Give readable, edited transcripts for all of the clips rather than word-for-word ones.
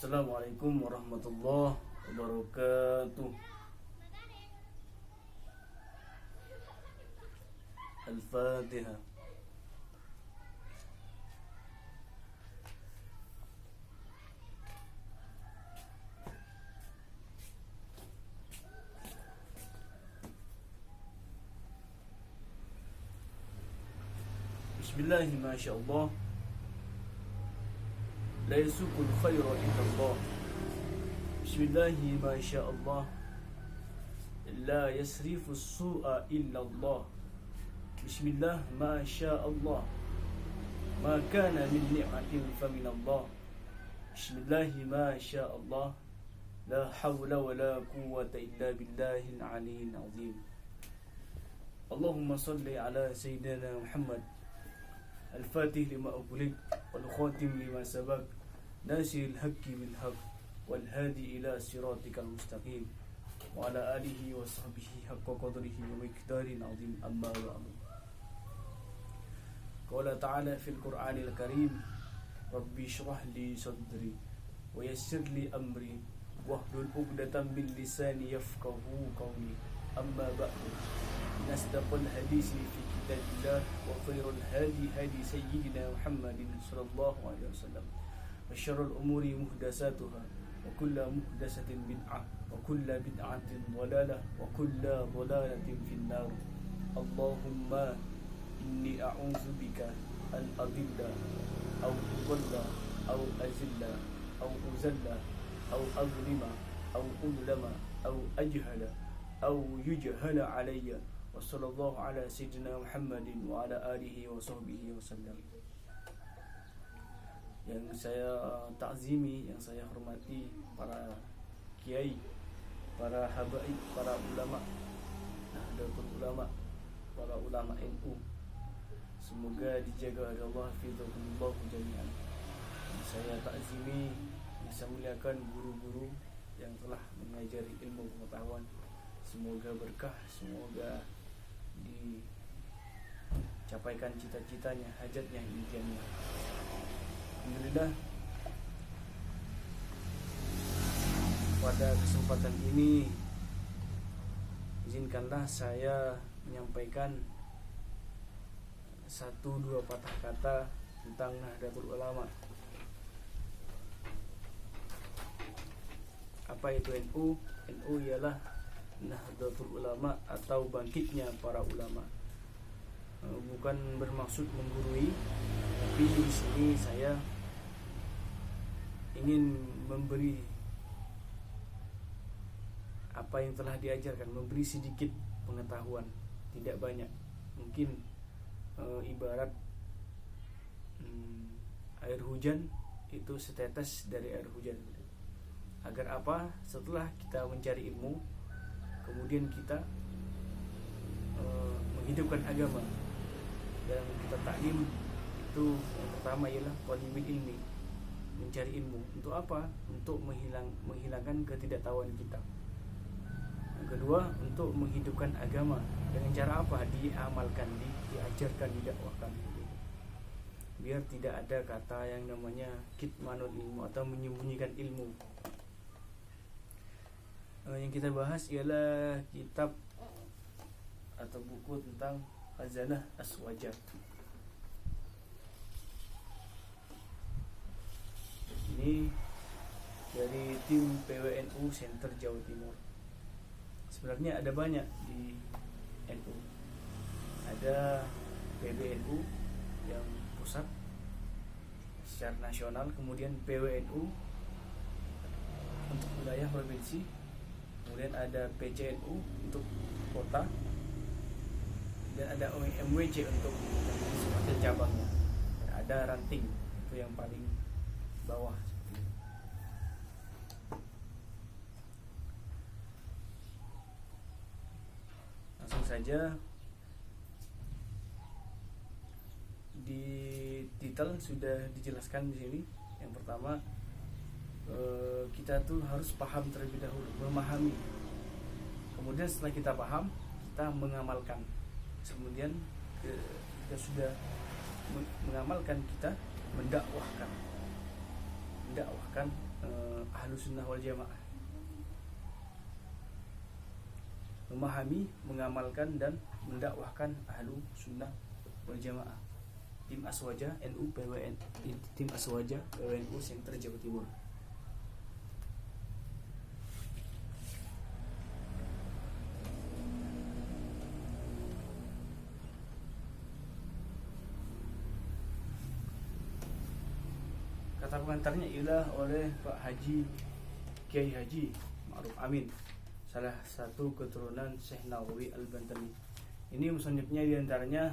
Assalamualaikum warahmatullahi wabarakatuh. Al-Fatihah. Bismillahi masyaallah. La yasukul khaira illallah. Bismillahi masyaallah. La yasrifu su'a illallah. Bismillah masyaallah. Ma kana min ni'matin faminallah. Bismillahi masyaallah. La hawla wa la quwwata illa billahil aliyyil azim. Allahumma salli ala sayyidina Muhammad al-fatih lima ughliq wal khatim lima sabaq nasiril haqqi bil haqq wal hadi ila siratikal mustaqim wa ala alihi wa sahbihi haqqa qadrihi wa miqdarin azim. Amma ba'du. Qala ta'ala fil Qur'anil Karim, Rabbi shrah li sadri wa yassir li amri wahlul 'uqdatam min lisani yafqahu qawli. Amma ba'du. Nasdaqul hadisi fi kitabillah wa khairul hadi hadi sayyidina Muhammadin sallallahu alaihi wasallam. Wa syarrul umuri muhdatsatuha wa kullu muhdatsatin bid'ah wa kullu bid'atin dhalalah wa kullu dhalalatin fin-nar. Allahumma inni a'udzubika an adilla aw udalla aw azilla aw uzalla aw azlima aw udlama aw ajhala aw yujhala alayya. Wa sallallahu ala sayyidina Muhammadin wa ala alihi wa sahbihi wasallam. Yang saya takzimi, yang saya hormati para kiai, para habaib, para ulama, nahdlatul ulama, para ulama NU. Semoga dijaga oleh Allah hafizahumullah jami'an. Yang saya takzimi, yang saya muliakan guru-guru yang telah mengajari ilmu pengetahuan. Semoga berkah, semoga dicapaikan cita-citanya, hajatnya, impiannya. Alhamdulillah, pada kesempatan ini izinkanlah saya menyampaikan 1-2 patah kata tentang Nahdlatul Ulama. Apa itu NU? NU ialah Nahdlatul Ulama atau bangkitnya para ulama. Bukan bermaksud menggurui, tapi di sini saya ingin memberi apa yang telah diajarkan, memberi sedikit pengetahuan, tidak banyak. Mungkin ibarat air hujan itu setetes dari air hujan. Agar apa? Setelah kita mencari ilmu, kemudian kita menghidupkan agama dan kita taklim, itu yang pertama ialah talibul ilmi, mencari ilmu. Untuk apa? Untuk menghilangkan ketidaktahuan kita. Yang kedua, untuk menghidupkan agama. Dengan cara apa? Diamalkan, diajarkan, didakwahkan, biar tidak ada kata yang namanya kitmanul ilmu atau menyembunyikan ilmu. Yang kita bahas ialah kitab atau buku tentang Khazanah Aswajah. Ini dari tim PWNU Center Jawa Timur. Sebenarnya ada banyak di NU. Ada PBNU yang pusat secara nasional, kemudian PWNU untuk wilayah provinsi, kemudian ada PCNU untuk kota, dan ada MWC untuk wakil cabangnya. Ada ranting, itu yang paling bawah. Langsung saja, di titel sudah dijelaskan di sini. Yang pertama, kita tuh harus paham terlebih dahulu, memahami. Kemudian setelah kita paham, kita mengamalkan. Kemudian kita sudah mengamalkan, kita mendakwahkan. mendakwahkan Ahlus Sunnah wal Jamaah, memahami, mengamalkan dan mendakwahkan Ahlus Sunnah wal Jamaah. Tim Aswaja NU PWN, tim Aswaja PWNU Center Jawa Timur. Kata pengantarnya ialah oleh Pak Haji Kiai Haji Ma'ruf Amin, salah satu keturunan Syekh Nawawi Al-Bantani. Ini musannifnya diantaranya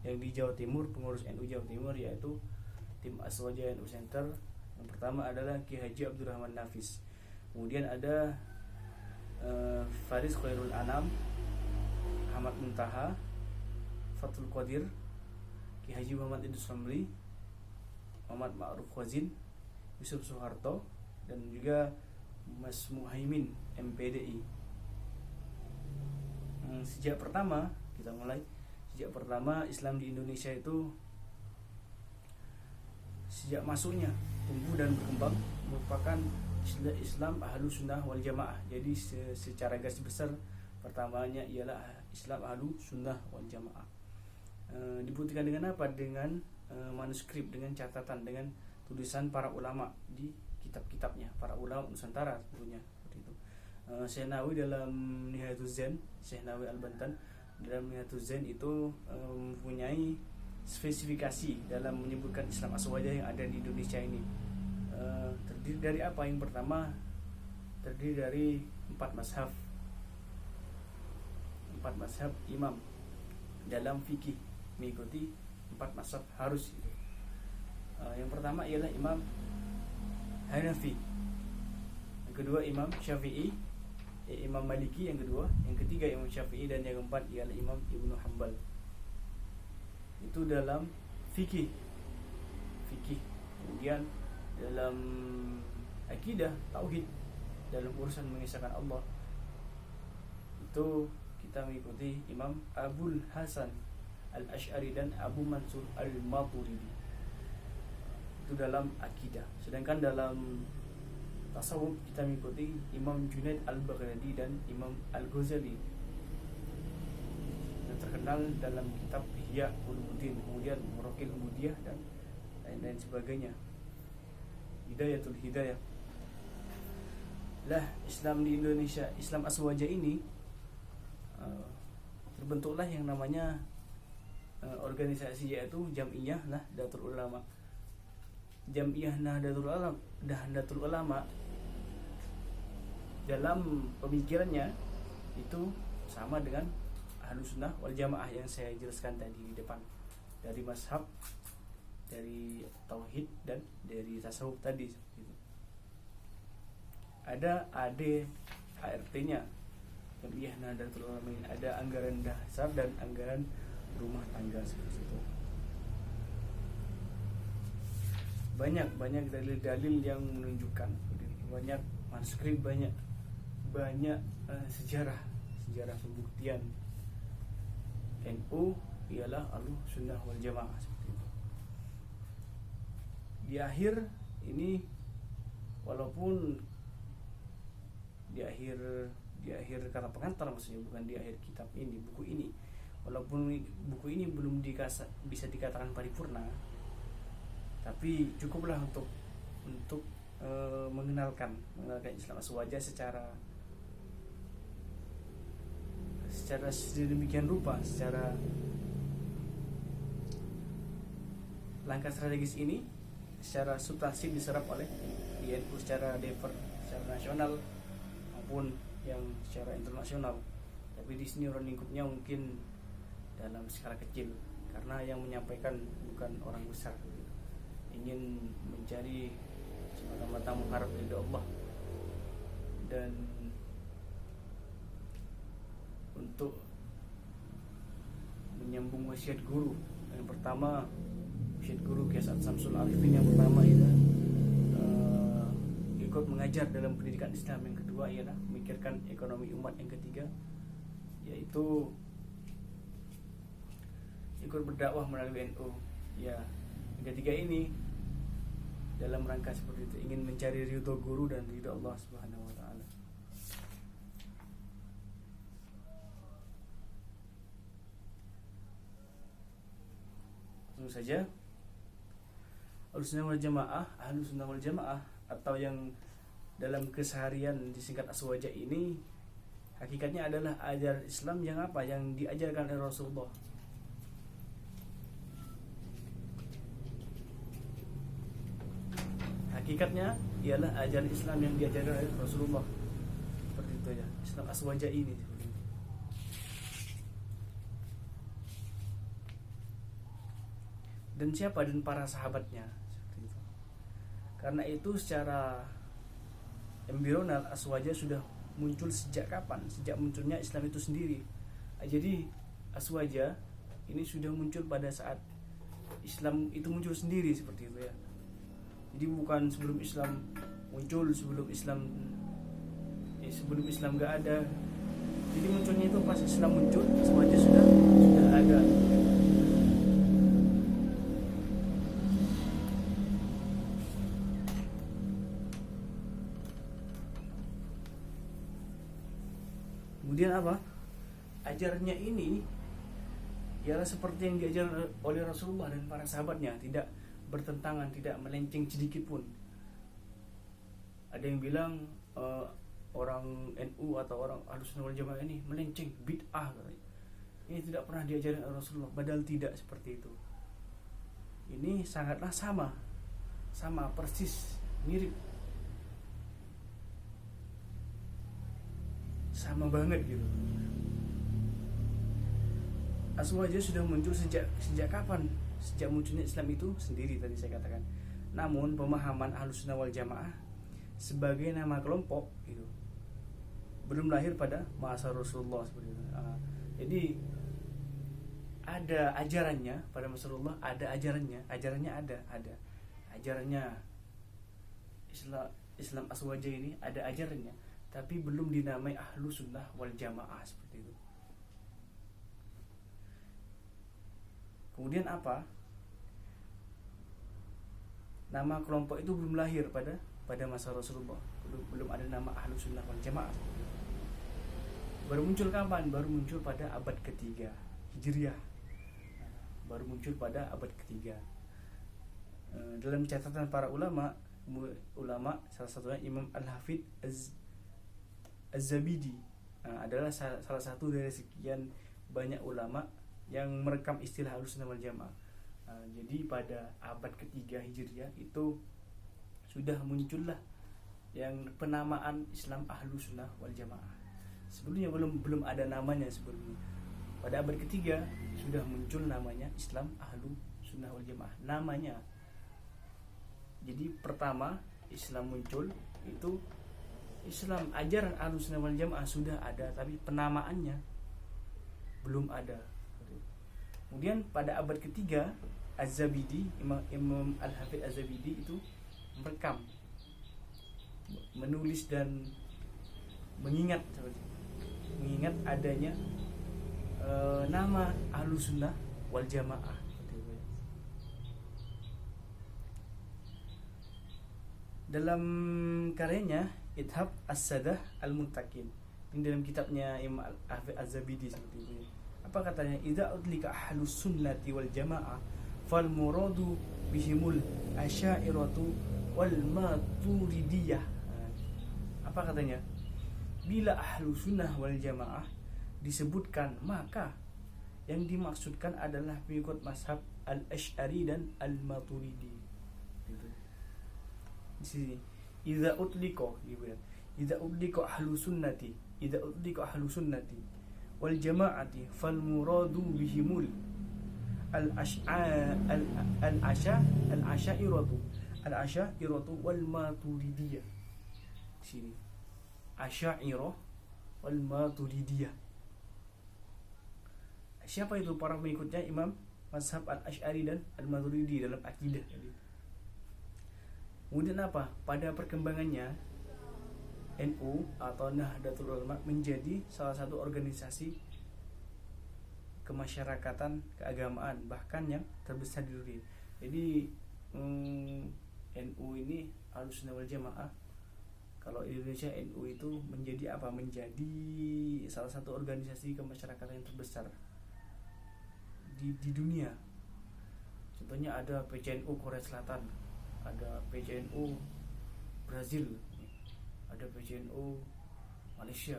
yang di Jawa Timur, pengurus NU Jawa Timur, yaitu tim Aswaja NU Center. Yang pertama adalah Kiai Haji Abdurrahman Nafis, kemudian ada Faris Khairul Anam, Ahmad Muntaha, Fathul Qadir, Kiai Haji Muhammad Idrus Ramli, Muhammad Ma'ruf Khazin, Yusuf Soeharto, dan juga Mas Muhaimin MPDI. Sejak pertama Islam di Indonesia itu, sejak masuknya, tumbuh dan berkembang, merupakan Islam Ahlus Sunnah wal Jamaah. Jadi secara garis besar pertamanya ialah Islam Ahlus Sunnah wal Jamaah. Dibuktikan dengan apa? Dengan manuskrip, dengan catatan, dengan tulisan para ulama di kitab-kitabnya, para ulama Nusantara tentunya, seperti itu. Syekh Nawawi dalam Nihayatuz Zain, Syekh Nawawi Al-Bantan dalam Nihayatuz Zain itu mempunyai spesifikasi dalam menyebutkan Islam Aswaja yang ada di Indonesia ini. Terdiri dari apa? Yang pertama, terdiri dari 4 mazhab imam dalam fikih, mengikuti 4 mazhab harus itu. Yang pertama ialah Imam Hanafi, yang kedua Imam Syafi'i, Imam Maliki yang kedua, yang ketiga Imam Syafi'i, dan yang keempat ialah Imam Ibnu Hanbal. Itu dalam fikih. Kemudian dalam akidah, tauhid, dalam urusan mengisahkan Allah, itu kita mengikuti Imam Abul Hasan Al-Asy'ari dan Abu Mansur Al-Maturidi. Itu dalam akidah. Sedangkan dalam tasawuf kita mengikuti Imam Junaid Al-Baghdadi dan Imam Al-Ghazali yang terkenal dalam kitab Ihya Ulumuddin, kemudian Muraqil Ubudiyah dan lain-lain sebagainya. Hidayatul Hidayah. Lah, Islam di Indonesia, Islam Aswaja ini terbentuklah yang namanya organisasi, yaitu Jam'iyah Nahdlatul Ulama. Jam'iyah Nahdlatul Ulama dalam pemikirannya itu sama dengan Ahlus Sunnah wal Jamaah yang saya jelaskan tadi di depan, dari mazhab, dari tauhid, dan dari tasawuf tadi. Ada ADART-nya. Jam'iyah Nahdlatul Ulama ini ada anggaran dasar dan anggaran rumah tangga, seperti itu. Banyak dalil-dalil yang menunjukkan, banyak manuskrip, banyak sejarah pembuktian NU ialah Ahlus Sunnah wal Jamaah, seperti itu. Di akhir ini, walaupun di akhir kata pengantar, maksudnya bukan di akhir kitab ini, buku ini, walaupun buku ini belum bisa dikatakan paripurna, tapi cukuplah untuk mengenalkan Islam Aswaja secara sedemikian rupa, secara langkah strategis ini, secara substansi diserap oleh INU secara nasional maupun yang secara internasional. Tapi di sini ruang lingkupnya mungkin dalam skala kecil, karena yang menyampaikan bukan orang besar, ingin mencari semata-mata mengharap ridha Allah dan untuk menyambung wasiat guru. Yang pertama, wasiat guru Kiai Haji Samsul Arifin yang pertama ialah ikut mengajar dalam pendidikan Islam. Yang kedua ialah memikirkan ekonomi umat. Yang ketiga yaitu ikut berdakwah melalui NU. Ya, yang ketiga ini dalam rangka seperti itu, ingin mencari ridho guru dan ridho Allah Subhanahu wa taala. Langsung saja, Ahlussunnah wal Jamaah atau yang dalam keseharian disingkat Aswaja ini hakikatnya adalah ajaran Islam yang apa? Yang diajarkan oleh Rasulullah. Hakikatnya ialah ajaran Islam yang diajarkan oleh Rasulullah. Seperti itu ya, Islam Aswaja ini. Dan siapa? Dan para sahabatnya. Seperti itu. Karena itu secara embrional Aswaja sudah muncul sejak kapan? Sejak munculnya Islam itu sendiri. Jadi Aswaja ini sudah muncul pada saat Islam itu muncul sendiri, seperti itu ya. Jadi bukan sebelum Islam muncul, sebelum Islam gak ada. Jadi munculnya itu pas Islam muncul, Aswaja sudah ada. Kemudian apa? Ajarannya ini ialah seperti yang diajarkan oleh Rasulullah dan para sahabatnya, tidak bertentangan, tidak melenceng sedikit pun. Ada yang bilang orang NU atau orang Ahlussunnah wal Jamaah ini melenceng, bid'ah. Ini tidak pernah diajarkan oleh Rasulullah, padahal tidak seperti itu. Ini sangatlah sama persis, mirip, sama banget gitu. Aswaja sudah muncul sejak kapan? Sejak munculnya Islam itu sendiri, tadi saya katakan. Namun pemahaman Ahlussunnah wal Jamaah sebagai nama kelompok itu belum lahir pada masa Rasulullah, seperti itu. Jadi ada ajarannya pada masa Rasulullah, ada ajarannya ada ajarannya Islam Aswaja ini ada ajarannya, tapi belum dinamai Ahlussunnah wal Jamaah, seperti itu. Kemudian apa? Nama kelompok itu belum lahir pada masa Rasulullah. Belum ada nama Ahlussunnah wal Jamaah. Baru muncul kapan? Baru muncul pada abad ketiga Hijriah. Baru muncul pada abad ketiga. Dalam catatan para ulama, salah satunya Imam Al-Hafidh Az-Zabidi adalah salah satu dari sekian banyak ulama yang merekam istilah Ahlussunnah wal Jamaah. Jadi pada abad ketiga Hijriah itu sudah muncullah yang penamaan Islam Ahlussunnah wal Jamaah. Sebelumnya belum ada namanya sebelumnya. Pada abad ketiga sudah muncul namanya Islam Ahlussunnah wal Jamaah, namanya. Jadi pertama Islam muncul itu Islam, ajaran Ahlussunnah wal Jamaah sudah ada, tapi penamaannya belum ada. Kemudian pada abad ketiga Az-Zabidi, Imam Al-Hafidh Az-Zabidi itu merekam, menulis dan mengingat adanya nama Ahlussunnah wal Jamaah. Dalam karyanya Ithab As-Sadah Al-Muntaqin, ini dalam kitabnya Imam Al-Hafidh Az-Zabidi, seperti itu. Apa katanya? Idza udlika ahlus sunnati wal jamaah fal muradu bihimul asy'ariyatu wal maturidiyah. Apa katanya? Bila ahlus sunnah wal jamaah disebutkan, maka yang dimaksudkan adalah pengikut mazhab al-Asy'ari dan al-Maturidi. Gitu. Di sini idza udlika, idza udlika ahlus sunnati, idza udlika ahlus sunnati wal jamaati fal muradu bihimul al-asyairatu wal maturidiyah. Sini asyairah wal maturidiyah. Siapa itu para pengikutnya Imam mazhab al-Asy'ari dan al-Maturidi dalam akidah. Kemudian apa? Pada perkembangannya NU atau Nahdlatul Ulama menjadi salah satu organisasi kemasyarakatan, keagamaan, bahkan yang terbesar di dunia. Jadi NU ini Ahlussunnah wal Jamaah. Kalau di Indonesia NU itu menjadi apa? Menjadi salah satu organisasi kemasyarakatan yang terbesar di dunia. Contohnya ada PCNU Korea Selatan, ada PCNU Brazil, ada PCNU Malaysia.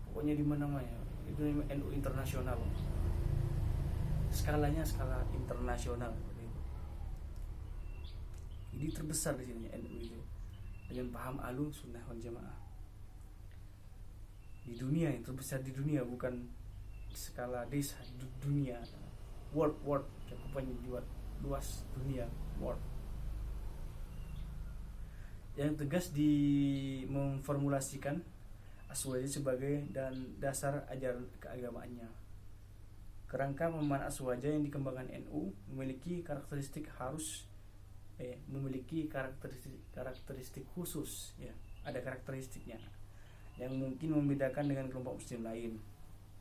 Pokoknya di mana-mana itu NU internasional. Skalanya skala internasional. Jadi terbesar di sini NU itu dengan paham Ahlussunnah wal Jamaah. Di dunia, yang terbesar di dunia, bukan skala desa, dunia, world cakupannya luas dunia, world. Yang tegas memformulasikan Aswaja sebagai dan dasar ajaran keagamaannya. Kerangka pemahaman Aswaja yang dikembangkan NU memiliki karakteristik karakteristik khusus, ya, ada karakteristiknya yang mungkin membedakan dengan kelompok muslim lain.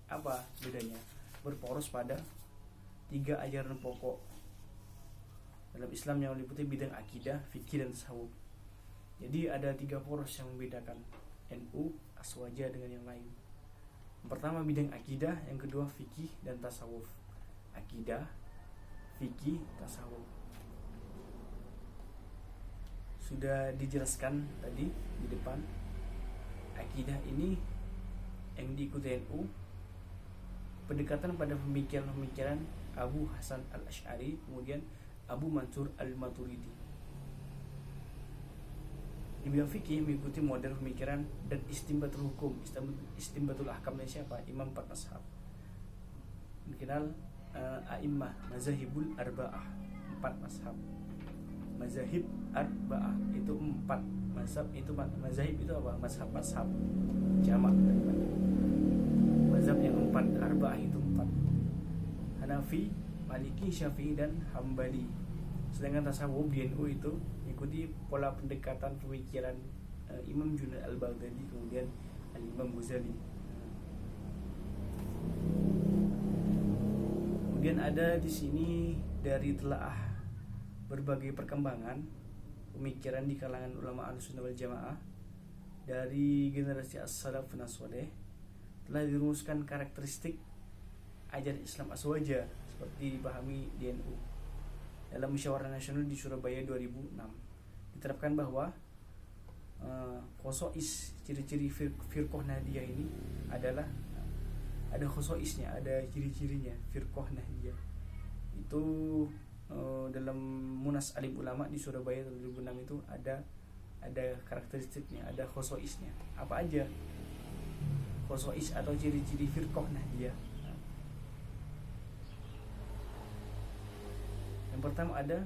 Apa bedanya? Berporos pada 3 ajaran pokok dalam Islam yang meliputi bidang akidah, fikih, dan tasawuf. Jadi ada 3 poros yang membedakan NU Aswaja dengan yang lain. Yang pertama bidang akidah, yang kedua fikih dan tasawuf. Akidah, fikih, tasawuf. Sudah dijelaskan tadi di depan. Akidah ini yang diikuti NU pendekatan pada pemikiran Abu Hasan al-Asy'ari, kemudian Abu Mansur al-Maturidi. Di bidang fikih mengikuti model pemikiran dan istinbatul hukum, istinbatul ahkam dari siapa? Imam 4 mazhab. Dikenal a'immah mazahibul arba'ah, 4 mazhab. Mazahib arba'ah itu 4 mazhab, itu mazahib itu apa? Mazhab jamak daripada mazhab yang 4, arba'ah itu 4. Hanafi, Maliki, Syafi'i, dan Hambali. Sedangkan tasawuf di NU itu mengikuti pola pendekatan pemikiran Imam Junaid al-Baghdadi, kemudian Al-Imam Ghazali. Kemudian ada di sini dari telaah berbagai perkembangan pemikiran di kalangan ulama Ahlussunnah wal Jamaah dari generasi as-salafun as-saleh, telah dirumuskan karakteristik ajaran Islam Aswaja seperti dipahami di NU. Dalam musyawarah nasional di Surabaya 2006 diterapkan bahwa khosois, ciri-ciri firqah Nahdiyah ini adalah ada khosoisnya, ada ciri-cirinya. Firqah Nahdiyah itu dalam Munas Alim Ulama di Surabaya 2006 itu ada karakteristiknya, ada khosoisnya. Apa aja khosois atau ciri-ciri firqah Nahdiyah? Yang pertama ada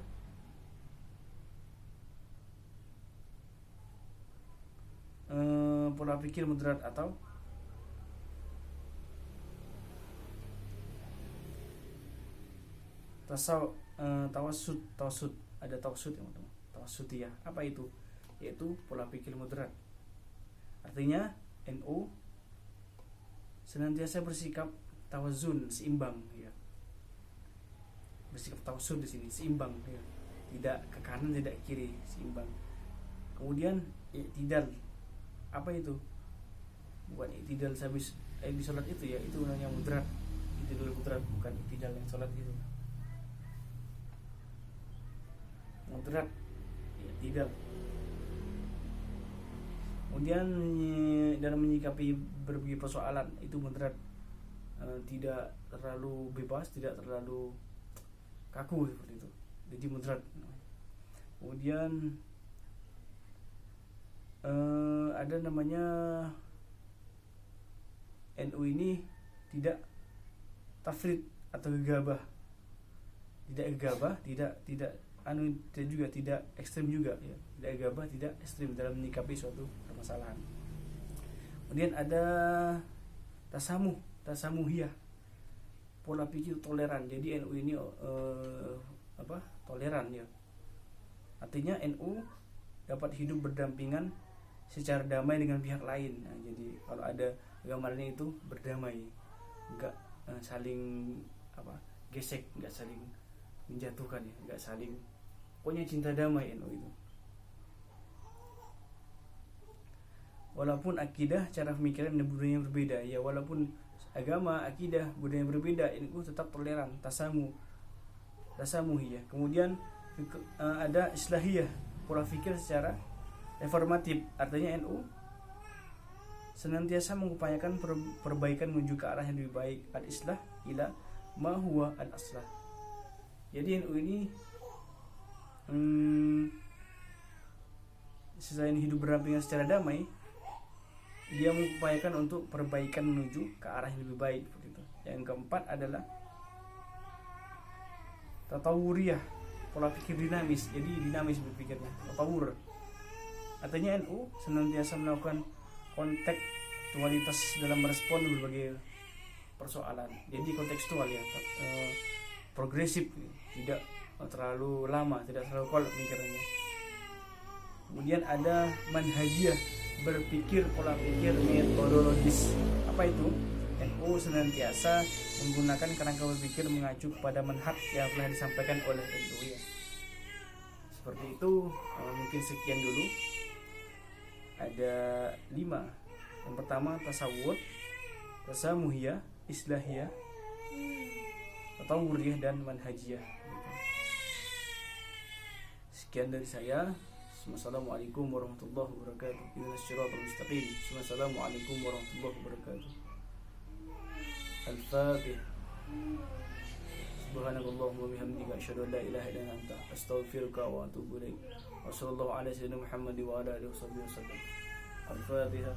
pola pikir moderat atau tawassut. Ada tawassut yang pertama, tawassutiyah. Apa itu? Yaitu pola pikir moderat. Artinya NU senantiasa bersikap tawazun, seimbang, ya. Bersikap tawassut di sini, seimbang, ya. Tidak ke kanan, tidak ke kiri, seimbang. Kemudian i'tidal. Apa itu? Bukan i'tidal habis di salat itu, ya, itu namanya moderat. I'tidal moderat, bukan i'tidal yang salat itu. Moderat, i'tidal. Kemudian dalam menyikapi berbagai persoalan itu moderat, tidak terlalu bebas, tidak terlalu kaku seperti itu. Jadi moderat. Kemudian ada namanya NU ini tidak tafrid atau gegabah. Tidak gegabah, tidak juga tidak ekstrim juga, ya. Tidak gegabah, tidak ekstrim dalam menyikapi suatu permasalahan. Kemudian ada tasamuhiyah, pola pikir toleran. Jadi NU ini toleran, ya. Artinya NU dapat hidup berdampingan secara damai dengan pihak lain. Nah, jadi kalau ada agama lain itu berdamai, enggak saling gesek, enggak saling menjatuhkan, ya, enggak saling Pokoknya cinta damai NU itu. Walaupun akidah, cara pemikiran dan budaya yang berbeda, ya walaupun agama, akidah, budaya yang berbeda, NU tetap toleran, tasamuhiyah. Kemudian ada islahiyah, pola pikir secara reformatif. Artinya NU senantiasa mengupayakan perbaikan menuju ke arah yang lebih baik, al-islah ila ma huwa al-aslah. Jadi NU ini selain hidup berdampingan secara damai, dia mengupayakan untuk perbaikan menuju ke arah yang lebih baik begitu. Yang keempat adalah tatawuriyah, pola pikir dinamis. Jadi dinamis berpikirnya, tatawur. Artinya NU senantiasa melakukan kontekstualitas dalam merespon berbagai persoalan. Jadi kontekstual ya, progresif, tidak terlalu lama, tidak terlalu kolot pemikirannya. Kemudian ada manhajiyah, berpikir pola pikir metodologis. Apa itu? NU senantiasa menggunakan kerangka berpikir mengacu kepada manhaj yang telah disampaikan oleh NU ya. Seperti itu. Mungkin sekian dulu. Ada 5. Yang pertama tasawuf, tasamuhiyah, islahiyah, tatawuriyah, dan manhajiyah. Sekian dari saya. Assalamualaikum warahmatullahi wabarakatuh. Ihdinas siratal mustaqim. Assalamualaikum warahmatullahi wabarakatuh. Al-Fatihah. Subhanakallahumma wa bihamdika asyhadu an la ilaha illa anta astaghfiruka wa atubu ilaik. Wassallallahu ala sayyidina Muhammad wa ala alihi wasallam. Al-Fatihah.